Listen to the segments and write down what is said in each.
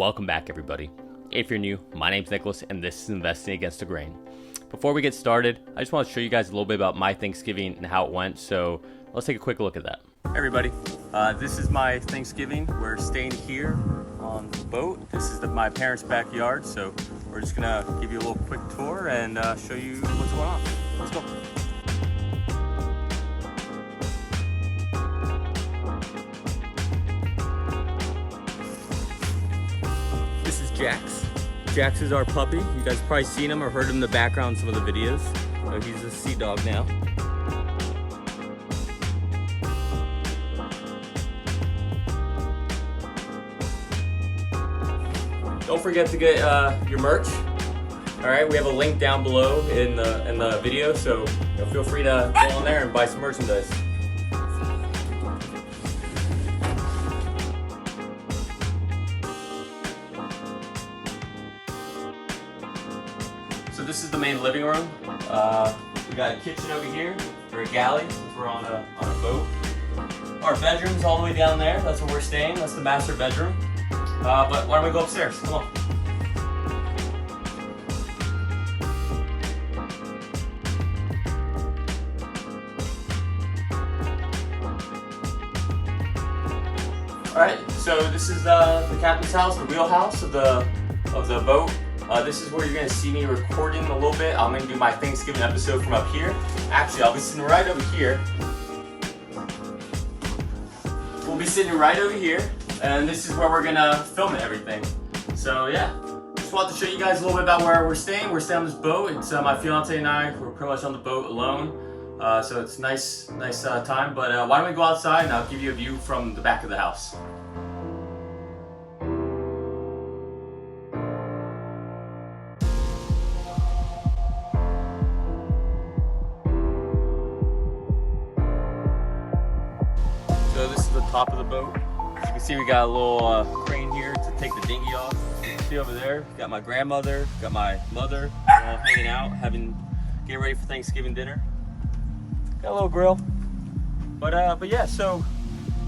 Welcome back, everybody. If you're new, my name's Nicholas and this is Investing Against the Grain. Before we get started, I just want to show you guys a little bit about my Thanksgiving and how it went, so let's take a quick look at that. Hey everybody, this is my Thanksgiving. We're staying here on the boat. This is my parents' backyard, so we're just gonna give you a little quick tour and show you what's going on. Let's go. This is Jax. Jax is our puppy. You guys probably seen him or heard him in the background in some of the videos. He's a sea dog now. Don't forget to get your merch. All right, we have a link down below in the video, so feel free to go on there and buy some merchandise. So this is the main living room. We got a kitchen over here, or a galley, since we're on a boat. Our bedroom's all the way down there. That's where we're staying. That's the master bedroom. But why don't we go upstairs? Come on. All right. So this is the captain's house, the wheelhouse of the boat. This is where you're gonna see me recording a little bit. I'm gonna do my Thanksgiving episode from up here. Actually, I'll be sitting right over here. We'll be sitting right over here, and this is where we're gonna film everything. So yeah, just wanted to show you guys a little bit about where we're staying. We're staying on this boat. It's my fiance and I. We're pretty much on the boat alone. So it's nice time. But why don't we go outside and I'll give you a view from the back of the house. So this is the top of the boat. As you can see, we got a little crane here to take the dinghy off. See over there, got my grandmother, got my mother, all hanging out, getting ready for Thanksgiving dinner. Got a little grill. But yeah, so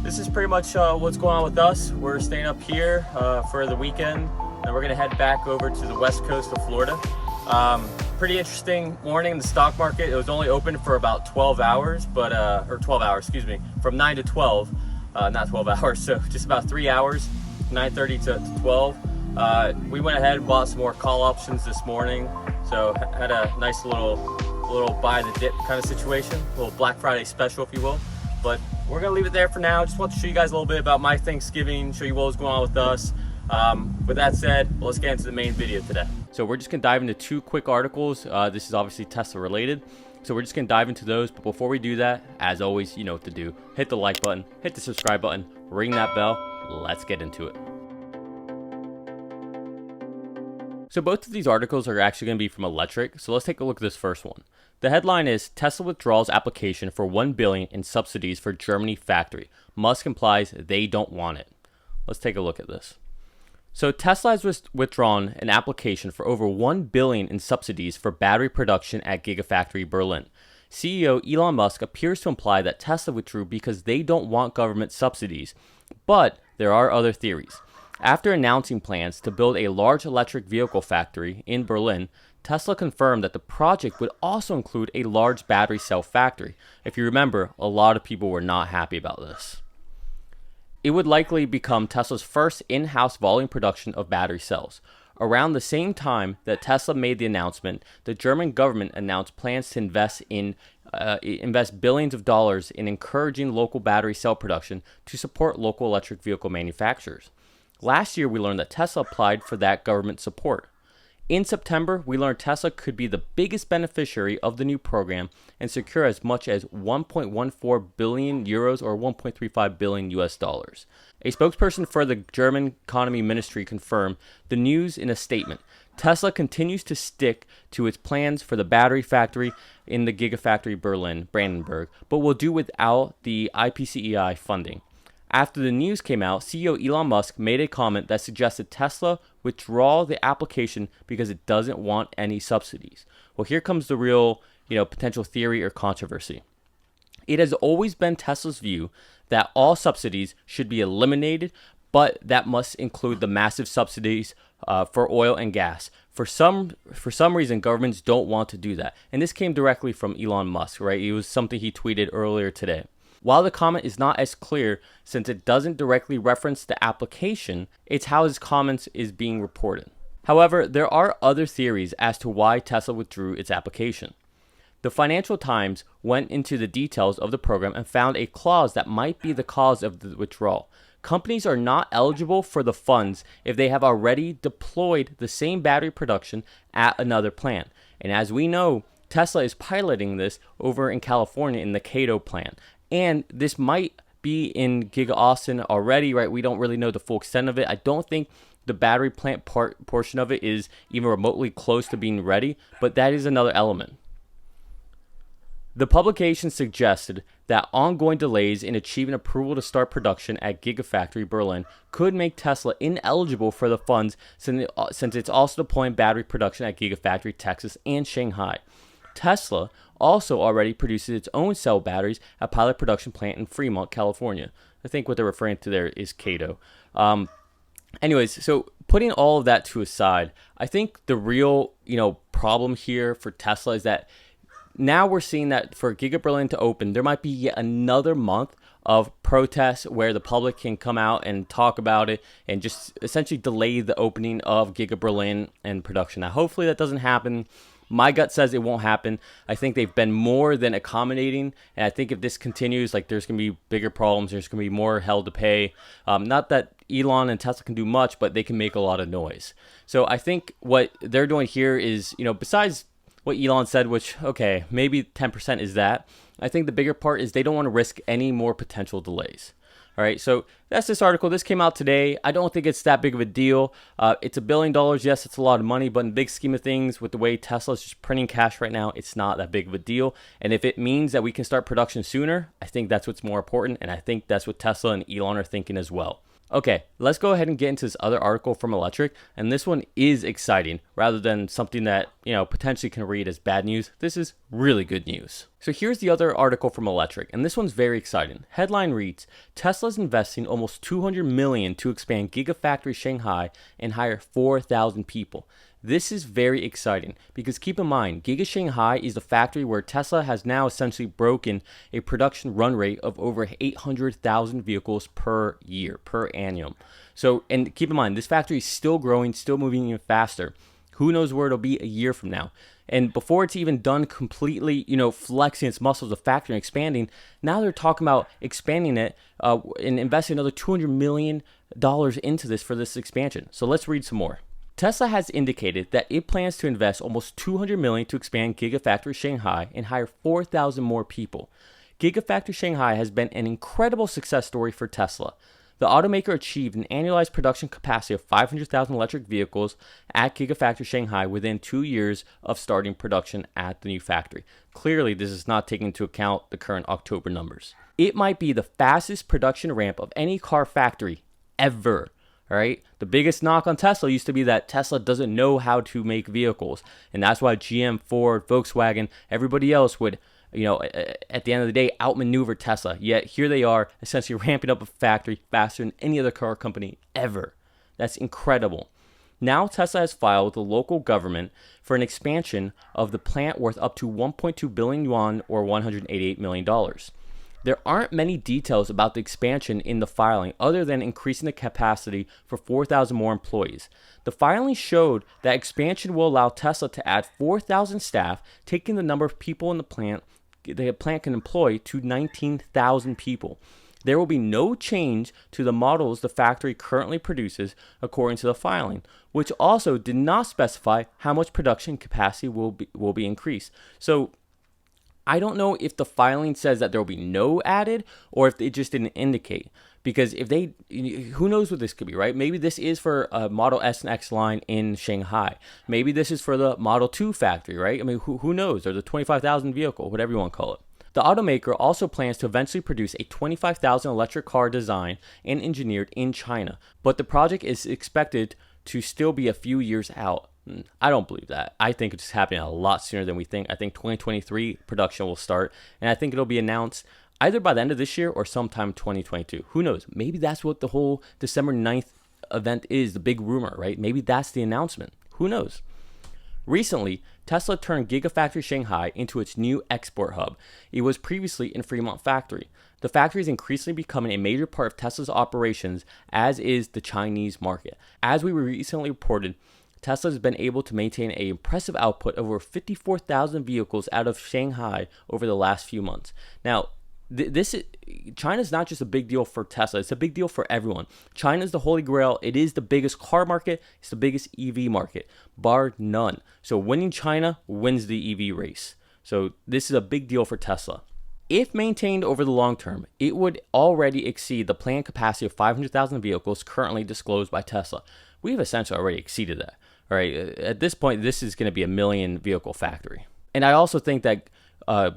this is pretty much what's going on with us. We're staying up here for the weekend, and we're gonna head back over to the west coast of Florida. Pretty interesting morning in the stock market. It was only open for about 12 hours, or 12 hours, excuse me, from 9 to 12. Not 12 hours, so just about 3 hours, 9:30 to 12. We went ahead and bought some more call options this morning, so had a nice little buy the dip kind of situation, a little Black Friday special, if you will. But we're gonna leave it there for now. Just want to show you guys a little bit about my Thanksgiving, show you what was going on with us. With that said, let's get into the main video today. So we're just gonna dive into two quick articles. This is obviously Tesla related. So we're just gonna dive into those, but before we do that, as always, you know what to do. Hit the like button, hit the subscribe button, ring that bell. Let's get into it. So both of these articles are actually gonna be from Electric, so let's take a look at this first one. The headline is, Tesla withdraws application for 1 billion in subsidies for Germany factory. Musk implies they don't want it. Let's take a look at this. So Tesla has withdrawn an application for over 1 billion in subsidies for battery production at Gigafactory Berlin. CEO Elon Musk appears to imply that Tesla withdrew because they don't want government subsidies, but there are other theories. After announcing plans to build a large electric vehicle factory in Berlin, Tesla confirmed that the project would also include a large battery cell factory. If you remember, a lot of people were not happy about this. It would likely become Tesla's first in-house volume production of battery cells. Around the same time that Tesla made the announcement, the German government announced plans to invest billions of dollars in encouraging local battery cell production to support local electric vehicle manufacturers. Last year, we learned that Tesla applied for that government support. In September, we learned Tesla could be the biggest beneficiary of the new program and secure as much as 1.14 billion euros or 1.35 billion US dollars. A spokesperson for the German Economy Ministry confirmed the news in a statement. Tesla continues to stick to its plans for the battery factory in the Gigafactory Berlin, Brandenburg, but will do without the IPCEI funding. After the news came out, CEO Elon Musk made a comment that suggested Tesla withdraw the application because it doesn't want any subsidies. Well, here comes the real, potential theory or controversy. It has always been Tesla's view that all subsidies should be eliminated but that must include the massive subsidies for oil and gas. For some reason, governments don't want to do that. And this came directly from Elon Musk, right? It was something he tweeted earlier today. While the comment is not as clear since it doesn't directly reference the application, it's how his comments is being reported. However, there are other theories as to why Tesla withdrew its application. The Financial Times went into the details of the program and found a clause that might be the cause of the withdrawal. Companies are not eligible for the funds if they have already deployed the same battery production at another plant. And as we know, Tesla is piloting this over in California in the Kato plant. And this might be in Giga Austin already, right? We don't really know the full extent of it. I don't think the battery plant portion of it is even remotely close to being ready, but that is another element. The publication suggested that ongoing delays in achieving approval to start production at Gigafactory Berlin could make Tesla ineligible for the funds since it's also deploying battery production at Gigafactory Texas and Shanghai. Tesla also already produces its own cell batteries at pilot production plant in Fremont, California. I think what they're referring to there is Kato. Anyways, so putting all of that to aside, I think the real, problem here for Tesla is that now we're seeing that for Giga Berlin to open, there might be yet another month of protests where the public can come out and talk about it and just essentially delay the opening of Giga Berlin and production. Now, hopefully that doesn't happen. My gut says it won't happen. I think they've been more than accommodating, and I think if this continues, there's going to be bigger problems. There's going to be more hell to pay. Not that Elon and Tesla can do much, but they can make a lot of noise. So I think what they're doing here is, besides what Elon said, which, okay, maybe 10% is that. I think the bigger part is they don't want to risk any more potential delays. All right, so that's this article. This came out today. I don't think it's that big of a deal. It's $1 billion. Yes, it's a lot of money, but in the big scheme of things, with the way Tesla's just printing cash right now, it's not that big of a deal. And if it means that we can start production sooner, I think that's what's more important. And I think that's what Tesla and Elon are thinking as well. Okay, let's go ahead and get into this other article from Electric, and this one is exciting rather than something that, potentially can read as bad news. This is really good news. So here's the other article from Electric, and this one's very exciting. Headline reads, Tesla's investing almost $200 million to expand Gigafactory Shanghai and hire 4,000 people. This is very exciting because keep in mind, Giga Shanghai is the factory where Tesla has now essentially broken a production run rate of over 800,000 vehicles per year, per annum. So, and keep in mind, this factory is still growing, still moving even faster. Who knows where it'll be a year from now? And before it's even done completely, flexing its muscles, the factory and expanding, now they're talking about expanding it and investing another $200 million into this for this expansion. So let's read some more. Tesla has indicated that it plans to invest almost $200 million to expand Gigafactory Shanghai and hire 4,000 more people. Gigafactory Shanghai has been an incredible success story for Tesla. The automaker achieved an annualized production capacity of 500,000 electric vehicles at Gigafactory Shanghai within 2 years of starting production at the new factory. Clearly, this is not taking into account the current October numbers. It might be the fastest production ramp of any car factory ever. All right. The biggest knock on Tesla used to be that Tesla doesn't know how to make vehicles. And that's why GM, Ford, Volkswagen, everybody else would, at the end of the day, outmaneuver Tesla. Yet here they are essentially ramping up a factory faster than any other car company ever. That's incredible. Now Tesla has filed with the local government for an expansion of the plant worth up to 1.2 billion yuan or $188 million. There aren't many details about the expansion in the filing other than increasing the capacity for 4,000 more employees. The filing showed that expansion will allow Tesla to add 4,000 staff, taking the number of people in the plant can employ to 19,000 people. There will be no change to the models the factory currently produces according to the filing, which also did not specify how much production capacity will be increased. So I don't know if the filing says that there will be no added or if it just didn't indicate. Because if they, who knows what this could be, right? Maybe this is for a Model S and X line in Shanghai. Maybe this is for the Model 2 factory, right? I mean, who knows? Or the 25,000 vehicle, whatever you want to call it. The automaker also plans to eventually produce a 25,000 electric car designed and engineered in China. But the project is expected to still be a few years out. I don't believe that. I think it's happening a lot sooner than we think. I think 2023 production will start, and I think it'll be announced either by the end of this year or sometime 2022. Who knows? Maybe that's what the whole December 9th event is, the big rumor, right? Maybe that's the announcement. Who knows? Recently, Tesla turned Gigafactory Shanghai into its new export hub. It was previously in Fremont Factory. The factory is increasingly becoming a major part of Tesla's operations, as is the Chinese market. As we recently reported, Tesla has been able to maintain an impressive output of over 54,000 vehicles out of Shanghai over the last few months. Now, China's not just a big deal for Tesla, it's a big deal for everyone. China's the holy grail. It is the biggest car market, it's the biggest EV market, bar none. So winning China wins the EV race. So this is a big deal for Tesla. If maintained over the long term, it would already exceed the planned capacity of 500,000 vehicles currently disclosed by Tesla. We've essentially already exceeded that. All right, at this point, this is going to be a 1 million vehicle factory. And I also think that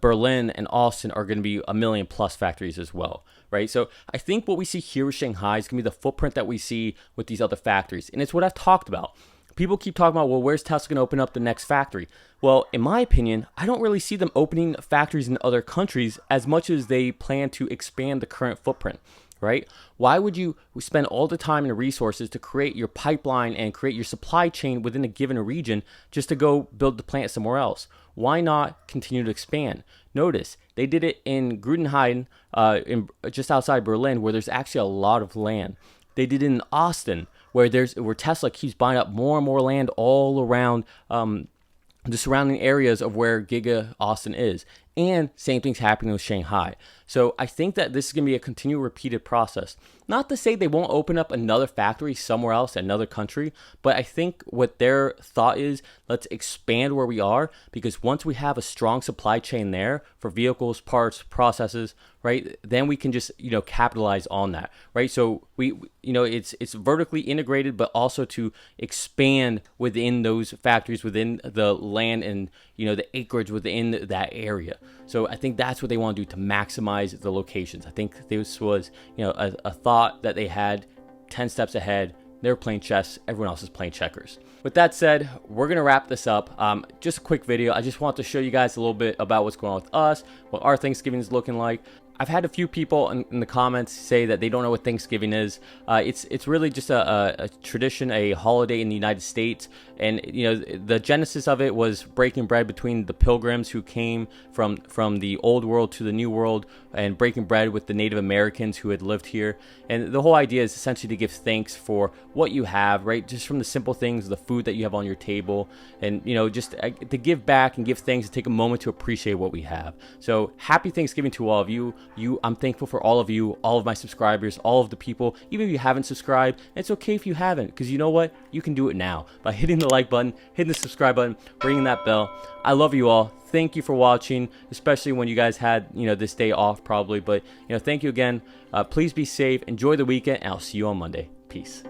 Berlin and Austin are going to be 1 million plus factories as well, right? So I think what we see here with Shanghai is going to be the footprint that we see with these other factories. And it's what I've talked about. People keep talking about, well, where's Tesla going to open up the next factory? Well, in my opinion, I don't really see them opening factories in other countries as much as they plan to expand the current footprint, right? Why would you spend all the time and resources to create your pipeline and create your supply chain within a given region just to go build the plant somewhere else? Why not continue to expand? Notice they did it in Grudenheim, just outside Berlin, where there's actually a lot of land. They did it in Austin, where Tesla keeps buying up more and more land all around the surrounding areas of where Giga Austin is. And same thing's happening with Shanghai. So I think that this is going to be a continual repeated process. Not to say they won't open up another factory somewhere else, another country, but I think what their thought is, let's expand where we are, because once we have a strong supply chain there for vehicles, parts, processes, right, then we can just, capitalize on that, right? So it's vertically integrated, but also to expand within those factories, within the land and, the acreage within that area. So I think that's what they want to do to maximize the locations. I think this was, a thought that they had 10 steps ahead. They're playing chess. Everyone else is playing checkers. With that said, we're going to wrap this up. Just a quick video. I just want to show you guys a little bit about what's going on with us, what our Thanksgiving is looking like. I've had a few people in the comments say that they don't know what Thanksgiving is. It's really just a tradition, a holiday in the United States. And, the genesis of it was breaking bread between the pilgrims who came from the old world to the new world and breaking bread with the Native Americans who had lived here. And the whole idea is essentially to give thanks for what you have, right? Just from the simple things, the food that you have on your table, and, just to give back and give thanks and take a moment to appreciate what we have. So happy Thanksgiving to all of you. I'm thankful for all of you, all of my subscribers, all of the people. Even if you haven't subscribed, it's okay if you haven't, because you know what? You can do it now by hitting the like button, hitting the subscribe button, ringing that bell. I love you all. Thank you for watching, especially when you guys had, this day off probably. But, thank you again. Please be safe. Enjoy the weekend, and I'll see you on Monday. Peace.